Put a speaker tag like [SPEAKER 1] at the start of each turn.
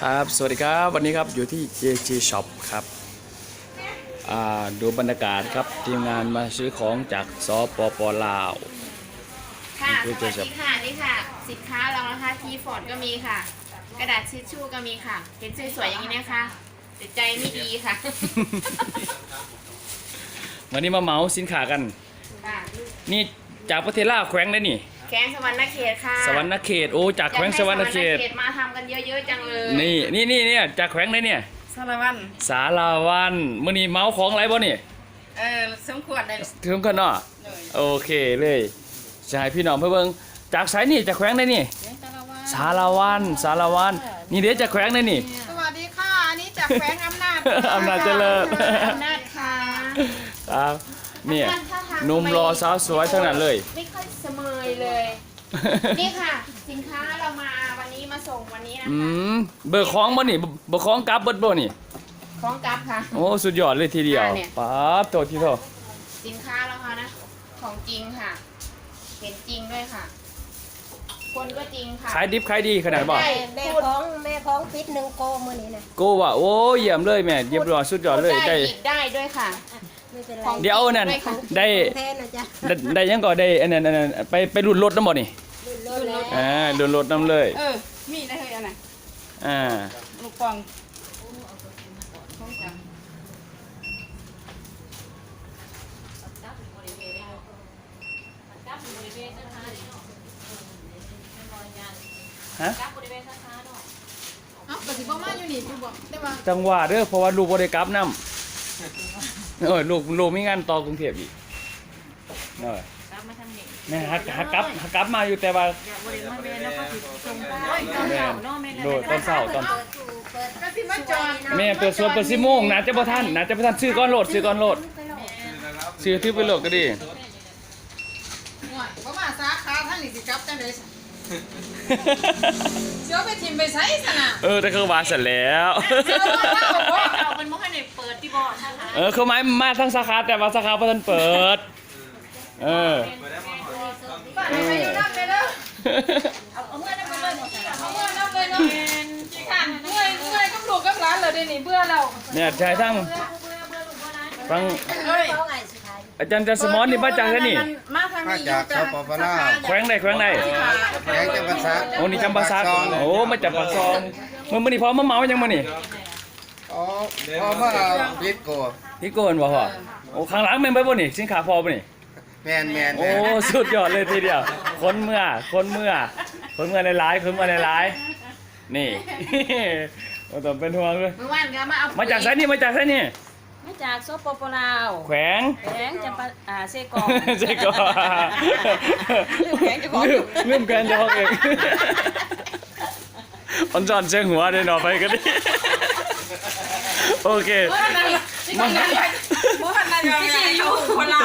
[SPEAKER 1] ครับสวัสดีครับวันนี้ครับอยู่ที่ JG Shop ครับดูบรรยากาศครับทีมงานมาซื้อของจากสปป.ลาว
[SPEAKER 2] ค่ะสวัสดีค่ะนี่ค่ะสินค้าเรานะคะทีฟอร์ดก็มีค่ะ กระดาษทิชชู่ก็มีค่ะเห็นสวยๆอย่างนี้นะคะแต่ใจไม่ดีค่ะ
[SPEAKER 1] วันนี้มาเหมาสินค้ากัน
[SPEAKER 2] ค่ะ
[SPEAKER 1] นี่จากประเทศลาวแขวงได้นี่
[SPEAKER 2] แข้งสวรรณเขตค่ะ
[SPEAKER 1] สวรรณเขตโอ้จากแขวงสวรรณเขต
[SPEAKER 2] มาทำกันเยอะๆจังเลย
[SPEAKER 1] นี่เนี่ยจากแขวงไหนเนี่ย
[SPEAKER 3] สารวัตร
[SPEAKER 1] สารวันมื้อนี้เหมาของอะไรบ่นี่
[SPEAKER 3] สมควรได้
[SPEAKER 1] ถึงกันเนาะ
[SPEAKER 3] เลย
[SPEAKER 1] โอเคเลยจะให้พี่น้องเพื่อเบิ่งจากไสนี่จากแขวงไหนนี่
[SPEAKER 3] สารวัตร
[SPEAKER 1] สารวันนี่เดี๋ยวจากแขวงไหนนี่
[SPEAKER 3] สวัสดีค่ะอันนี้จากแขวงอำนาจ
[SPEAKER 1] อำนาจเจริญ
[SPEAKER 2] อำนาจค่ะ
[SPEAKER 1] ครับเนี่ยหนุ่มรอสาวสวยทั้งนั้นเลย
[SPEAKER 2] ไม่ค่อยเสมยเลย นี่ค่ะ สินค้าเรามาวันนี้มาส่งวันนี้นะ
[SPEAKER 1] อื
[SPEAKER 2] คะ
[SPEAKER 1] มเบิกของบ่นี่เบิกของกลับเบิดบ่นี่
[SPEAKER 2] ของกลับค่ะ
[SPEAKER 1] โอ้สุดยอดเลยทีเดียว
[SPEAKER 2] เนี่ย
[SPEAKER 1] ป๊าบโตที่โต
[SPEAKER 2] สินค้าเราค่ะนะของจริงค่ะ เห็นจริงด้วยค่ะ คนก็จริงค่ะ
[SPEAKER 1] ขายดิบขายดีขนาดบ่
[SPEAKER 2] ใช่
[SPEAKER 4] แม่ของปิดหนึ่งโกมือนี้นะ
[SPEAKER 1] โกว่าโอ้เยี่ยมเลยแม่เยี่ยมยอดสุดยอดเลยได้
[SPEAKER 2] อีกได้ด้วยค่ะ
[SPEAKER 4] ไม่เป็นไร
[SPEAKER 2] ของ
[SPEAKER 1] เดี๋ยวนั่นได้
[SPEAKER 4] แทนนะจ๊ะ
[SPEAKER 1] ได้ยังก็ได้อันนั้นไปรุ่นรถนำบ่นี่
[SPEAKER 4] รุ่นแล้ว
[SPEAKER 1] รุ่นรถนำเลย
[SPEAKER 3] มีได้เลยอันไหน
[SPEAKER 1] อ่า
[SPEAKER 3] ลูกปอง
[SPEAKER 1] ฮะ
[SPEAKER 3] เอ้ากระสิบมาอยู่นี่พี่บอกได้ว่า
[SPEAKER 1] จังหวะเด้อเพราะว่าลูกบ่ได้กลับนำลูกมีงานต่อกรุงเทพอีกเออแม่ฮักกลับมาอยู่แต่ว่าแม่โดดตอนเช้าตอน
[SPEAKER 3] กระสิมาจอด
[SPEAKER 1] แม่เปิดสวนเปิด10 โมงน่าจะบ่ทันซื้อก้อนโหลดซื้อที่ไปโหลดก็ดี
[SPEAKER 3] ห่วยบ่มาสาขาท่านนี่สิกลับจังได๋สิเดี๋ยวไปทิมไปไสซะน่ะ
[SPEAKER 1] แต่เขาว่าเสร็จแล้ว
[SPEAKER 2] เอาเป็นมุกให้เด็กเปิดที่บ่อใช่ไหม
[SPEAKER 1] เขาหมายมาทั้งสาขาแต่ว่าสาขาบ่ทันเปิด
[SPEAKER 3] บ้านให้อยู่นำเลยเด้อ
[SPEAKER 2] เอาเมื่อได้มาเลยหมดแล้ว
[SPEAKER 3] เอาเมื่อนำเลยเนาะขี้ข้านเมื่อยกับลูกกับหลานแล้วเดี๋ยวนี้เบื่อแล้ว
[SPEAKER 1] เนี่ยชายทั้ง
[SPEAKER 3] เอ้ย
[SPEAKER 4] เขาไงสุดท้าย
[SPEAKER 1] อาจารย์จันสมรนี่มาจากที่นี่
[SPEAKER 3] มาทางนี้อยู่
[SPEAKER 5] มาจากสปปลาว
[SPEAKER 1] แขวงใด
[SPEAKER 5] แขวงจำปาสัก
[SPEAKER 1] โอ้นี่จำปาสักโอ้มาจากปากซองมื้อนี้พอมาเหมายังมื้อนี้
[SPEAKER 5] อ๋อพ่อมาพิษโก
[SPEAKER 1] ที่โกนบ่พ่อโอ้ข้างหลังแม่นบ่นี่สินค้าพอบ่นี่
[SPEAKER 5] แมนแมน
[SPEAKER 1] โอ้สุดยอดเลยทีเดียวคนเมื่อหลายๆนี่ โอ้ต้องเป็นห่วงเลย
[SPEAKER 2] เมื่อวานก็มาเอา
[SPEAKER 1] มาจากไสนี่
[SPEAKER 4] มาจากสปปลาว
[SPEAKER 1] แขวง
[SPEAKER 4] แขวงจำปาเซกอง
[SPEAKER 1] ใช่ก็ลืมแขวงเจ้าของเองอันจอนเชียงหัวได้หน่อไปก็ได้โอเค
[SPEAKER 3] บ่ทันได้อยู่คนลาว